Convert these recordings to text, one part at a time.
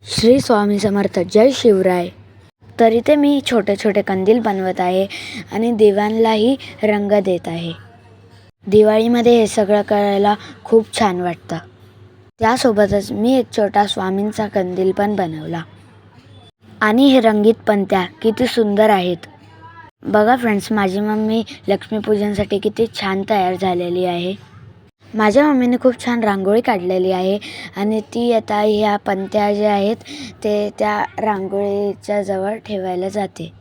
श्री स्वामी समर्थ. जय शिवराय. तर इथे मी छोटे छोटे कंदील बनवत आहे आणि दिव्यांनाही रंग देत आहे. दिवाळीमध्ये हे सगळं करायला खूप छान वाटतं. त्यासोबतच मी एक छोटा स्वामींचा कंदील पण बनवला आणि हे रंगीत पणत्या किती सुंदर आहेत. बघा फ्रेंड्स, माझी मम्मी लक्ष्मीपूजनसाठी किती छान तयार झालेली आहे. माझ्या मम्मीने खूप छान रांगोळी काढलेली आहे आणि ती आता ह्या पणत्या ज्या आहेत ते त्या रांगोळीच्या जवळ ठेवायला जाते.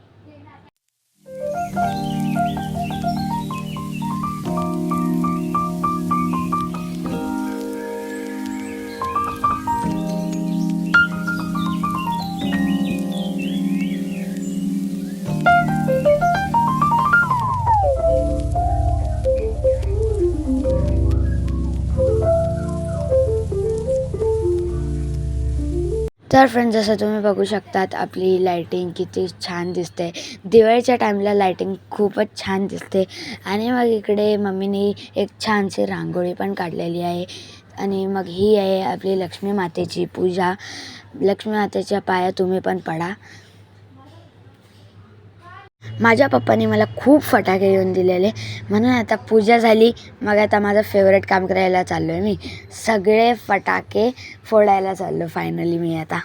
तर फ्रेंड्स, जसं तुम्ही बघू शकतात आपली लायटिंग किती छान दिसते. दिवाळीच्या टाईमला लायटिंग खूपच छान दिसते. आणि मग इकडे मम्मीने एक छानशी रांगोळी पण काढलेली आहे. आणि मग ही आहे आपली लक्ष्मी मातेची पूजा. लक्ष्मी मातेच्या पाया तुम्ही पण पडा. माझ्या पप्पाने मला खूप फटाके घेऊन दिलेले, म्हणून आता पूजा झाली. मग आता माझं फेवरेट काम करायला चाललो आहे. मी सगळे फटाके फोडायला चाललो फायनली. मी आता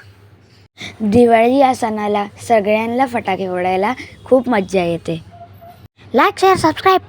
दिवाळी या सणाला सगळ्यांना फटाके फोडायला खूप मज्जा येते. Like, share, subscribe.